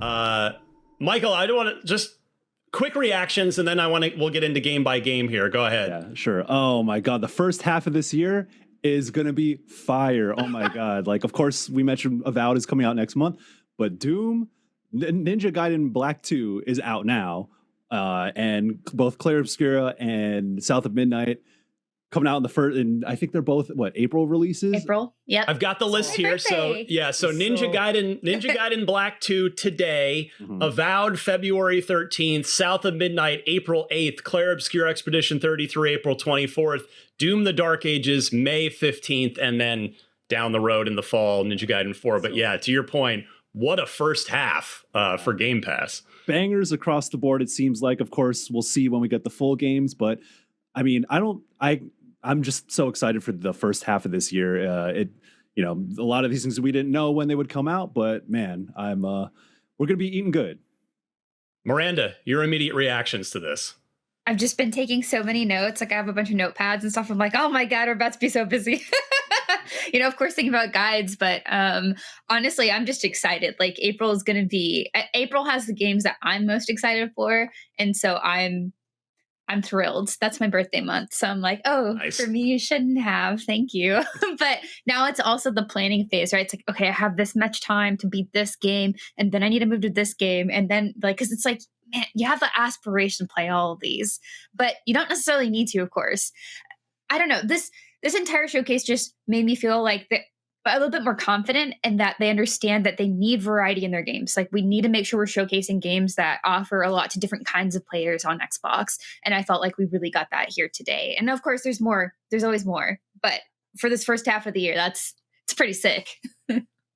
Michael, I don't want to just quick reactions, and then we'll get into game by game here. Go ahead. Yeah, sure. Oh my God, the first half of this year is gonna be fire. Oh my God! Like, of course, we mentioned Avowed is coming out next month, but Doom, Ninja Gaiden Black 2 is out now, and both Clair Obscur and South of Midnight coming out in the first, and I think they're both April releases. April. Yep. I've got the list here. So yeah, so Ninja Gaiden Black 2 today, Avowed February 13th, South of Midnight April 8th, Clair Obscur Expedition 33 April 24th, Doom the Dark Ages May 15th, and then down the road in the fall Ninja Gaiden 4. But yeah, to your point, what a first half for Game Pass. Bangers across the board, it seems like. Of course, we'll see when we get the full games, but I mean, I'm just so excited for the first half of this year. A lot of these things we didn't know when they would come out, but man, we're gonna be eating good. Miranda, your immediate reactions to this? I've just been taking so many notes. Like, I have a bunch of notepads and stuff. I'm like, oh my God, we're about to be so busy. Of course, thinking about guides, but honestly, I'm just excited. Like, April has the games that I'm most excited for, and so I'm thrilled. That's my birthday month. So I'm like, oh, nice. For me, you shouldn't have. Thank you. But now it's also the planning phase, right? It's like, okay, I have this much time to beat this game, and then I need to move to this game. And then, because it's like, man, you have the aspiration to play all of these, but you don't necessarily need to, of course. I don't know. This entire showcase just made me feel like a little bit more confident, and that they understand that they need variety in their games. Like, we need to make sure we're showcasing games that offer a lot to different kinds of players on Xbox. And I felt like we really got that here today. And of course, there's more. There's always more. But for this first half of the year, it's pretty sick.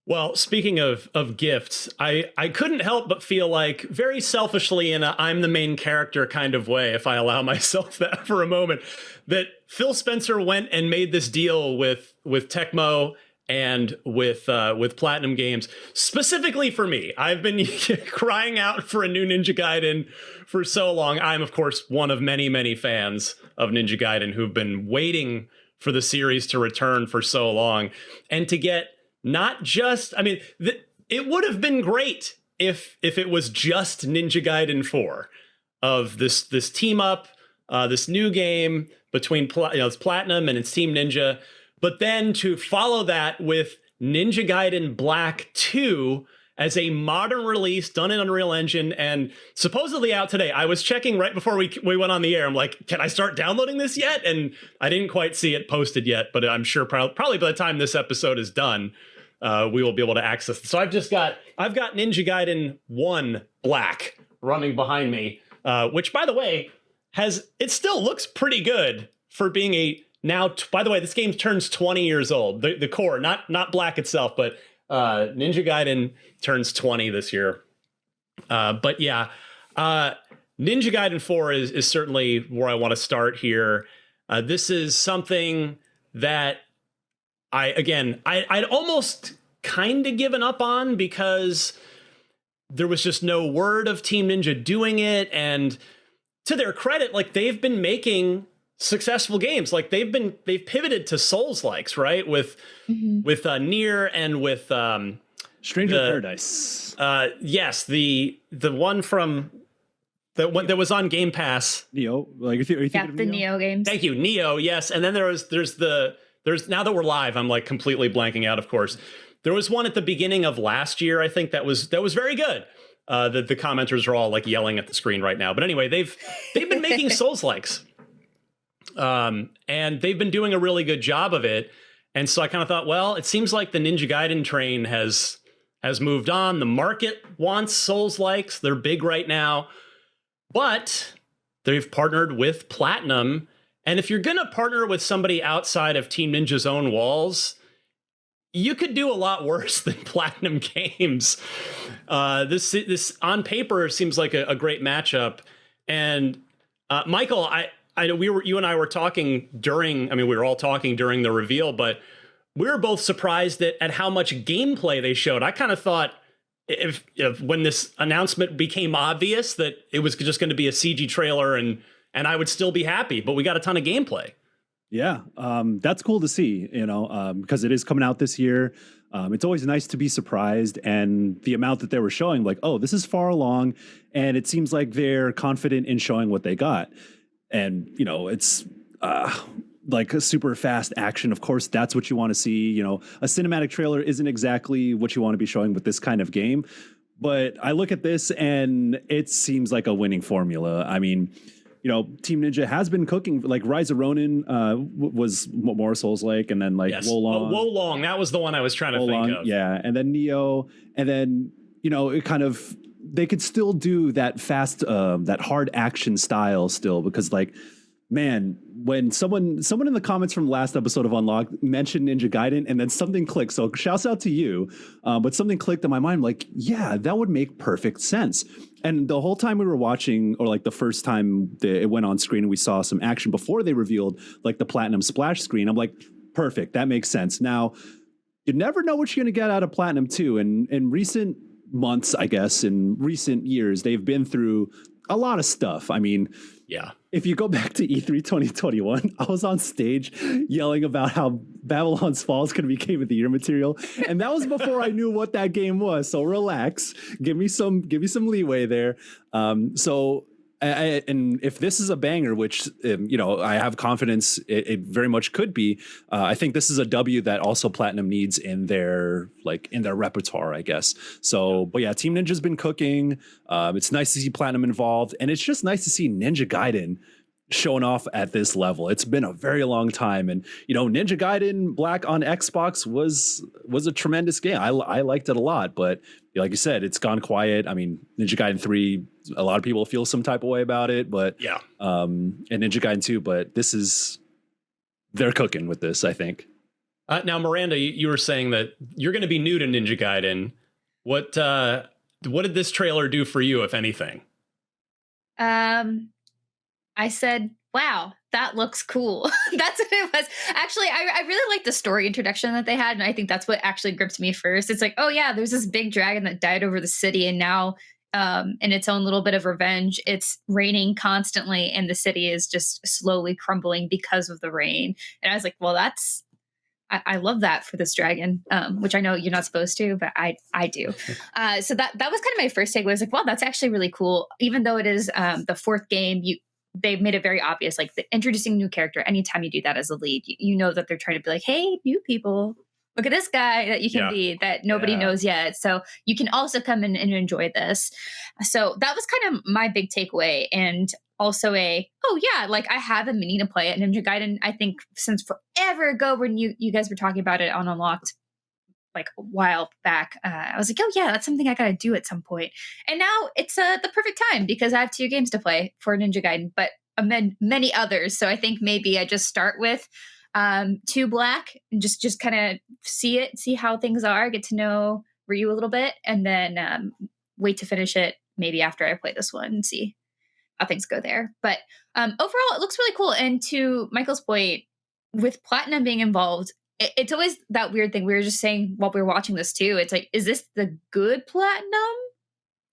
Well, speaking of gifts, I couldn't help but feel like, very selfishly in a I'm the main character kind of way, if I allow myself that for a moment, that Phil Spencer went and made this deal with Tecmo and with Platinum Games, specifically for me. I've been crying out for a new Ninja Gaiden for so long. I'm, of course, one of many, many fans of Ninja Gaiden who've been waiting for the series to return for so long. And to get not just, I mean, it would have been great if it was just Ninja Gaiden 4, of this team up, this new game between it's Platinum and it's Team Ninja. But then to follow that with Ninja Gaiden Black 2 as a modern release done in Unreal Engine and supposedly out today. I was checking right before we went on the air. I'm like, can I start downloading this yet? And I didn't quite see it posted yet, but I'm sure probably by the time this episode is done, we will be able to access it. So I've got Ninja Gaiden 1 Black running behind me, which, by the way, it still looks pretty good for being now, by the way, this game turns 20 years old. The core, not Black itself, but Ninja Gaiden turns 20 this year. But yeah, Ninja Gaiden 4 is certainly where I want to start here. This is something that I'd almost kind of given up on, because there was just no word of Team Ninja doing it. And to their credit, like, they've been making successful games. Like, they've pivoted to Souls-likes, right? With Nier and with Stranger Paradise. Yes, the one from that was on Game Pass. Neo, like, are you thinking of the Neo games? Thank you, Neo. Yes, and then there's now that we're live, I'm like completely blanking out. Of course, there was one at the beginning of last year, I think, that was very good. The commenters are all like yelling at the screen right now. But anyway, they've been making Souls-likes. And they've been doing a really good job of it. And so I kind of thought, well, it seems like the Ninja Gaiden train has moved on. The market wants Souls-likes. They're big right now. But they've partnered with Platinum. And if you're going to partner with somebody outside of Team Ninja's own walls, you could do a lot worse than Platinum Games. This on paper seems like a great matchup. And Michael, I know you and I were talking we were all talking during the reveal, but we were both surprised at how much gameplay they showed. I kind of thought if when this announcement became obvious that it was just going to be a CG trailer and I would still be happy, but we got a ton of gameplay. Yeah, that's cool to see, because it is coming out this year. It's always nice to be surprised, and the amount that they were showing, like, oh, this is far along, and it seems like they're confident in showing what they got. And, it's like a super fast action. Of course, that's what you want to see. A cinematic trailer isn't exactly what you want to be showing with this kind of game. But I look at this and it seems like a winning formula. I mean, Team Ninja has been cooking. Like Rise of Ronin was more Souls-like, and then like Yes. Wolong. Wolong, that was the one I was trying to think of. Yeah, and then Neo, and then it kind of, they could still do that fast, that hard action style still, because like, man, when someone in the comments from the last episode of Unlocked mentioned Ninja Gaiden, and then something clicked. So shouts out to you, but something clicked in my mind. Like, yeah, that would make perfect sense. And the whole time we were watching, or like the first time it went on screen and we saw some action before they revealed like the Platinum splash screen, I'm like, perfect, that makes sense. Now, you never know what you're going to get out of Platinum 2. And in recent months, I guess, in recent years, they've been through a lot of stuff. I mean, yeah. If you go back to E3 2021, I was on stage yelling about how Babylon's Fall is going to be Game of the Year material, and that was before I knew what that game was. So relax, give me some leeway there. And if this is a banger, which I have confidence it very much could be, I think this is a W that also Platinum needs in their repertoire, I guess. So, but yeah, Team Ninja's been cooking. It's nice to see Platinum involved, and it's just nice to see Ninja Gaiden showing off at this level. It's been a very long time, and Ninja Gaiden Black on Xbox was a tremendous game. I liked it a lot, but like you said, it's gone quiet. I mean, Ninja Gaiden 3, a lot of people feel some type of way about it, but yeah, and Ninja Gaiden 2, but they're cooking with this, I think. Now, Miranda, you were saying that you're going to be new to Ninja Gaiden. What did this trailer do for you, if anything? I said, wow, that looks cool. That's what it was. Actually, I really like the story introduction that they had. And I think that's what actually gripped me first. It's like, oh yeah, there's this big dragon that died over the city. And now in its own little bit of revenge, it's raining constantly. And the city is just slowly crumbling because of the rain. And I was like, well, I love that for this dragon, which I know you're not supposed to, but I do. So that was kind of my first take. Was like, wow, that's actually really cool. Even though it is the fourth game, they've made it very obvious, like introducing a new character. Anytime you do that as a lead, you know that they're trying to be like, hey, new people, look at this guy that you can be that nobody knows yet. So you can also come in and enjoy this. So that was kind of my big takeaway. And also like I have been meaning to play it. Ninja Gaiden, I think since forever ago when you guys were talking about it on Unlocked, like a while back, I was like, oh yeah, that's something I gotta do at some point. And now it's the perfect time because I have 2 games to play for Ninja Gaiden, but many others. So I think maybe I just start with 2 Black and just kind of see how things are, get to know Ryu a little bit, and then wait to finish it maybe after I play this one and see how things go there. But overall, it looks really cool. And to Michael's point, with Platinum being involved, it's always that weird thing. We were just saying while we were watching this too. It's like, is this the good Platinum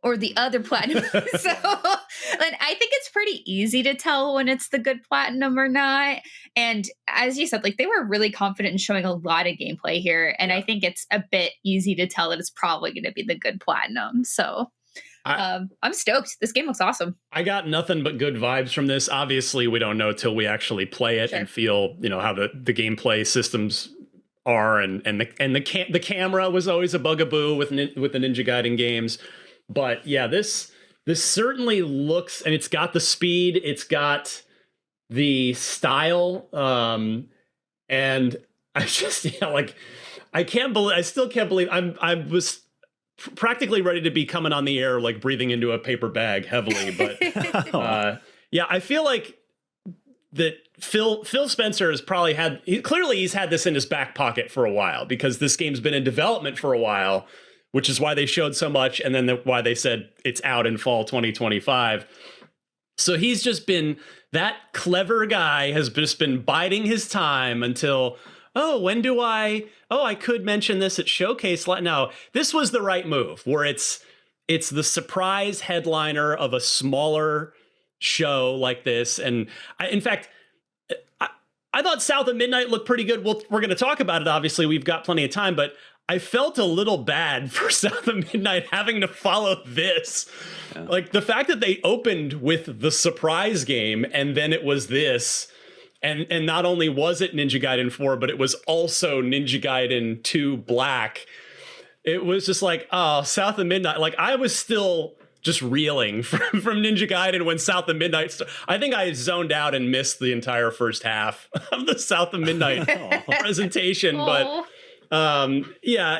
or the other Platinum? So, and I think it's pretty easy to tell when it's the good Platinum or not. And as you said, like they were really confident in showing a lot of gameplay here. And I think it's a bit easy to tell that it's probably going to be the good Platinum. So I'm stoked. This game looks awesome. I got nothing but good vibes from this. Obviously, we don't know till we actually play it and feel, how the gameplay systems are, and the camera was always a bugaboo with the Ninja Gaiden games. But yeah, this certainly looks, and it's got the speed, it's got the style, and I just I still can't believe I was practically ready to be coming on the air, like breathing into a paper bag heavily. But yeah, I feel like that Phil Spencer has probably he's had this in his back pocket for a while, because this game's been in development for a while, which is why they showed so much. And then why they said it's out in fall 2025. So he's just been that clever guy, has just been biding his time until, I could mention this at Showcase. No, this was the right move, where it's the surprise headliner of a smaller show like this. And in fact, I thought South of Midnight looked pretty good. Well, we're going to talk about it. Obviously, we've got plenty of time, but I felt a little bad for South of Midnight having to follow this. Yeah. Like the fact that they opened with the surprise game and then it was this. And not only was it Ninja Gaiden 4, but it was also Ninja Gaiden 2 Black. It was just like, oh, South of Midnight. Like I was still just reeling from Ninja Gaiden when South of Midnight I think I zoned out and missed the entire first half of the South of Midnight presentation. But yeah,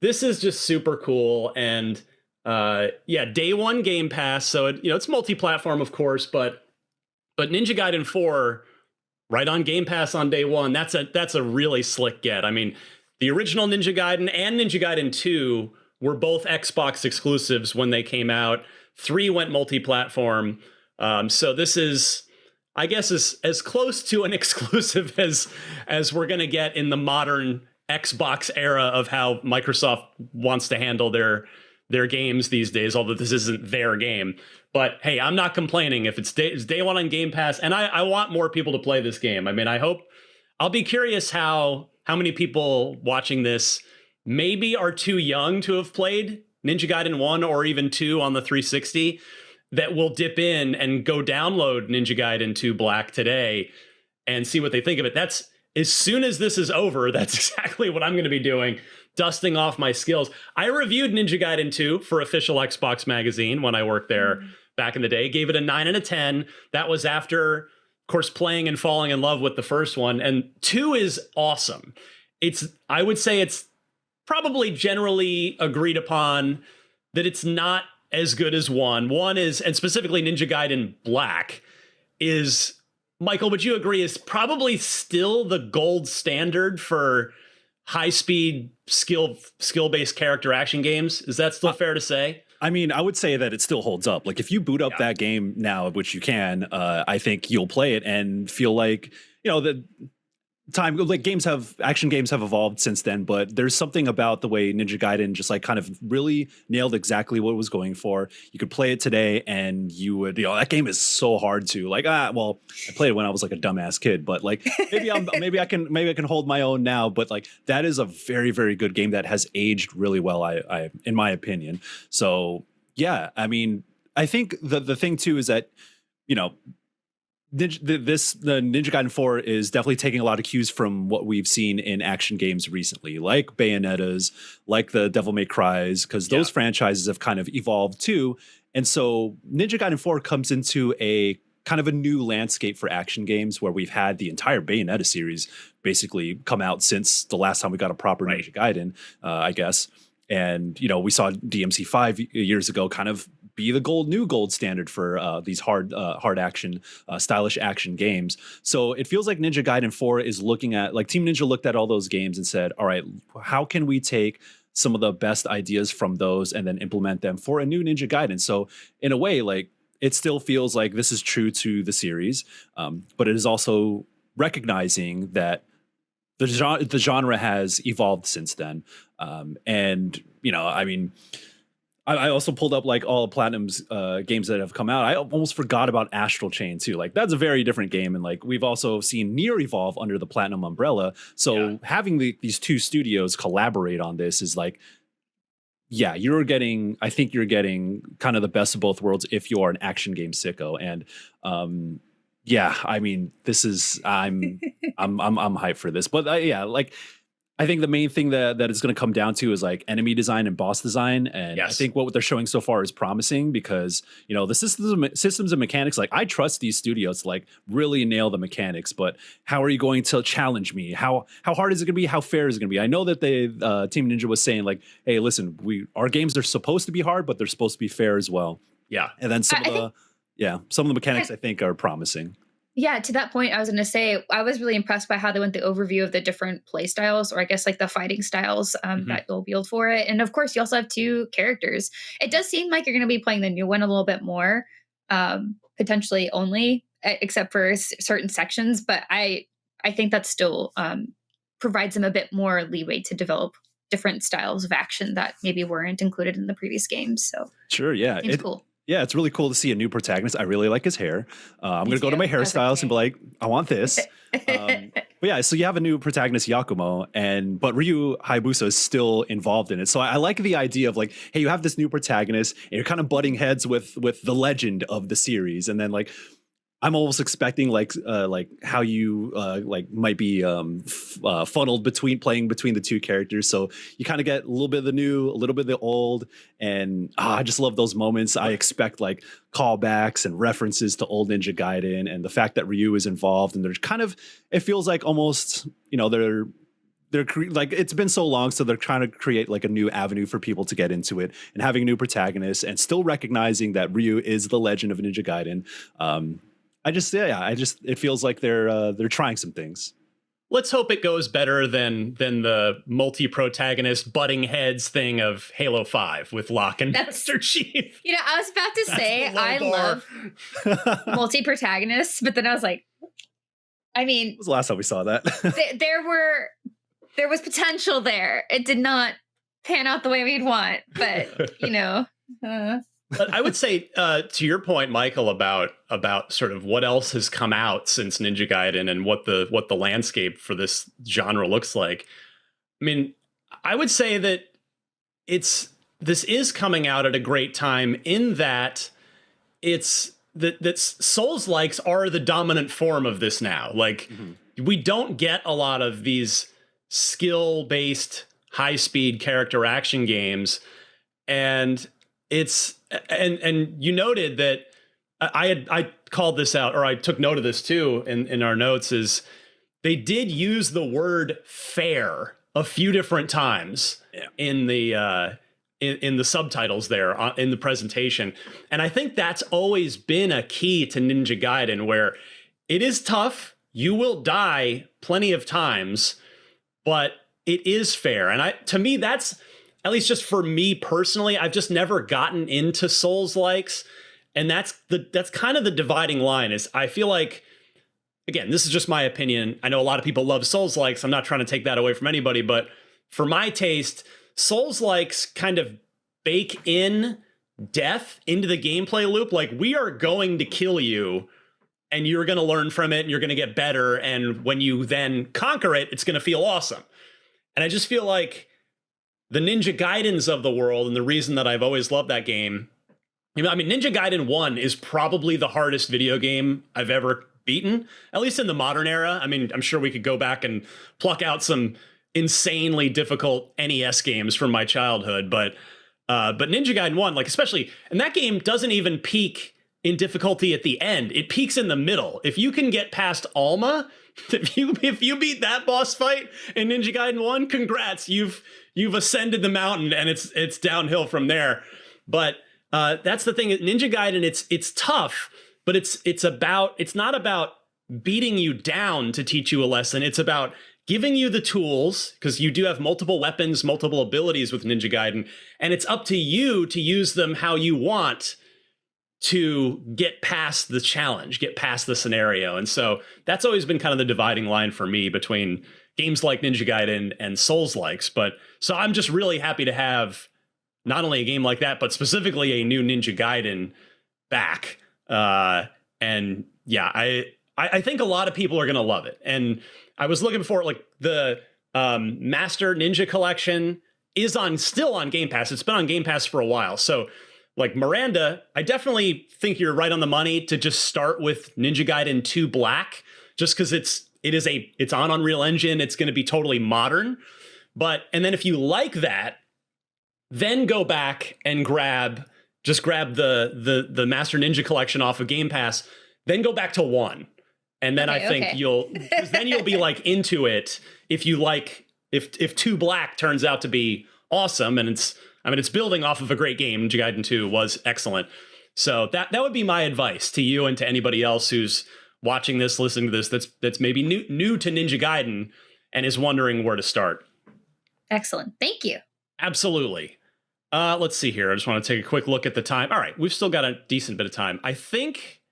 this is just super cool. And yeah, day one Game Pass. So it's multi-platform, of course, but Ninja Gaiden 4 right on Game Pass on day one. That's a really slick get. I mean, the original Ninja Gaiden and Ninja Gaiden 2 were both Xbox exclusives when they came out. 3 went multi-platform. So this is, I guess, as close to an exclusive as we're going to get in the modern Xbox era of how Microsoft wants to handle their games these days, although this isn't their game. But hey, I'm not complaining if it's day one on Game Pass, and I want more people to play this game. I mean, I'll be curious how many people watching this maybe are too young to have played Ninja Gaiden 1 or even 2 on the 360 that will dip in and go download Ninja Gaiden 2 Black today and see what they think of it. That's as soon as this is over, that's exactly what I'm going to be doing, dusting off my skills. I reviewed Ninja Gaiden 2 for Official Xbox Magazine when I worked there back in the day, gave it a 9 and a 10. That was after, of course, playing and falling in love with the first one. And 2 is awesome. I would say it's probably generally agreed upon that it's not as good as 1. 1 is, and specifically Ninja Gaiden Black is, Michael, would you agree, is probably still the gold standard for high-speed skill-based character action games? Is that still fair to say? I mean, I would say that it still holds up. Like if you boot up that game now, which you can, I think you'll play it and feel like, the time, like action games have evolved since then, but there's something about the way Ninja Gaiden just like kind of really nailed exactly what it was going for. You could play it today and you would, that game is so hard to like, well, I played it when I was like a dumbass kid, but like maybe I can hold my own now, but like that is a very, very good game that has aged really well, I in my opinion. So yeah, I mean, I think the thing too is that, the Ninja Gaiden 4 is definitely taking a lot of cues from what we've seen in action games recently, like Bayonettas, like the Devil May Cries, because those franchises have kind of evolved too. And so Ninja Gaiden 4 comes into a kind of a new landscape for action games where we've had the entire Bayonetta series basically come out since the last time we got a proper Ninja Gaiden, I guess. And, we saw DMC 5 years ago kind of be the new gold standard for these hard action, stylish action games. So it feels like Ninja Gaiden 4 is looking at, like Team Ninja looked at all those games and said, all right, how can we take some of the best ideas from those and then implement them for a new Ninja Gaiden? So in a way, like it still feels like this is true to the series, but it is also recognizing that the genre has evolved since then. And, I mean, I also pulled up like all of Platinum's games that have come out. I almost forgot about Astral Chain too. Like that's a very different game. And like we've also seen Nier evolve under the Platinum umbrella. So having these two studios collaborate on this is like, I think you're getting kind of the best of both worlds if you are an action game sicko. And I mean, this is I'm hyped for this. But like I think the main thing that it's going to come down to is like enemy design and boss design. And I think what they're showing so far is promising because, the systems and mechanics, like I trust these studios to like really nail the mechanics, but how are you going to challenge me? How hard is it going to be? How fair is it going to be? I know that Team Ninja was saying like, hey, listen, our games are supposed to be hard, but they're supposed to be fair as well. Yeah. And then some of the mechanics I think are promising. Yeah, to that point, I was going to say, I was really impressed by how they went the overview of the different play styles, or I guess like the fighting styles that you'll build for it. And of course, you also have 2 characters. It does seem like you're going to be playing the new one a little bit more, potentially only, except for certain sections. But I think that still provides them a bit more leeway to develop different styles of action that maybe weren't included in the previous games. So sure, yeah, it's cool. Yeah, it's really cool to see a new protagonist. I really like his hair. I'm going to go to too. my I was like, hairstylist and be like, I want this. But yeah, so you have a new protagonist, Yakumo, but Ryu Hayabusa is still involved in it. So I like the idea of like, hey, you have this new protagonist and you're kind of butting heads with the legend of the series. And then like, I'm almost expecting like how you like might be funneled playing between the two characters. So you kind of get a little bit of the new, a little bit of the old, and I just love those moments. I expect like callbacks and references to old Ninja Gaiden, and the fact that Ryu is involved, and there's kind of, it feels like almost, you know, like it's been so long, so they're trying to create like a new avenue for people to get into it, and having a new protagonist and still recognizing that Ryu is the legend of Ninja Gaiden. It feels like they're trying some things. Let's hope it goes better than the multi-protagonist butting heads thing of Halo 5 with Locke and Master Chief. You know, I was about to say I love multi-protagonists, but then I was like, I mean, when was the last time we saw that? there was potential there. It did not pan out the way we'd want, but you know. But I would say, to your point, Michael, about sort of what else has come out since Ninja Gaiden and what the landscape for this genre looks like. I mean, I would say that this is coming out at a great time in that that Souls-likes are the dominant form of this now. Like, we don't get a lot of these skill-based, high-speed character action games, and you noted that I called this out, or I took note of this too in our notes, is they did use the word fair a few different times in the subtitles there in the presentation. And I think that's always been a key to Ninja Gaiden, where it is tough. You will die plenty of times, but it is fair. And to me, that's, at least just for me personally, I've just never gotten into Souls-likes. And that's kind of the dividing line. Is I feel like, again, this is just my opinion. I know a lot of people love Souls-likes. I'm not trying to take that away from anybody, but for my taste, Souls-likes kind of bake in death into the gameplay loop. Like, we are going to kill you and you're going to learn from it and you're going to get better. And when you then conquer it, it's going to feel awesome. And I just feel like the Ninja Gaidens of the world, and the reason that I've always loved that game, I mean, Ninja Gaiden 1 is probably the hardest video game I've ever beaten, at least in the modern era. I mean, I'm sure we could go back and pluck out some insanely difficult NES games from my childhood, but Ninja Gaiden 1, like, especially, and that game doesn't even peak in difficulty at the end. It peaks in the middle. If you can get past Alma, if you beat that boss fight in Ninja Gaiden 1, congrats, you've ascended the mountain, and it's downhill from there. But that's the thing. Ninja Gaiden, it's tough, but it's not about beating you down to teach you a lesson. It's about giving you the tools, because you do have multiple weapons, multiple abilities with Ninja Gaiden, and it's up to you to use them how you want to get past the challenge, get past the scenario. And so that's always been kind of the dividing line for me between games like Ninja Gaiden and Souls-likes. But so I'm just really happy to have not only a game like that, but specifically a new Ninja Gaiden back. And yeah, I think a lot of people are going to love it. And I was looking for, like, the Master Ninja Collection is still on Game Pass. It's been on Game Pass for a while. So, like, Miranda, I definitely think you're right on the money to just start with Ninja Gaiden 2 Black, just because it's on Unreal Engine. It's going to be totally modern. And then if you like that, then go back and grab the Master Ninja Collection off of Game Pass, then go back to 1. And then I think you'll be like into it if 2 Black turns out to be awesome. And it's building off of a great game. Ninja Gaiden 2 was excellent. So that would be my advice to you and to anybody else who's watching this, listening to this, that's maybe new to Ninja Gaiden and is wondering where to start. Excellent. Thank you. Absolutely. Let's see here. I just want to take a quick look at the time. All right, we've still got a decent bit of time. I think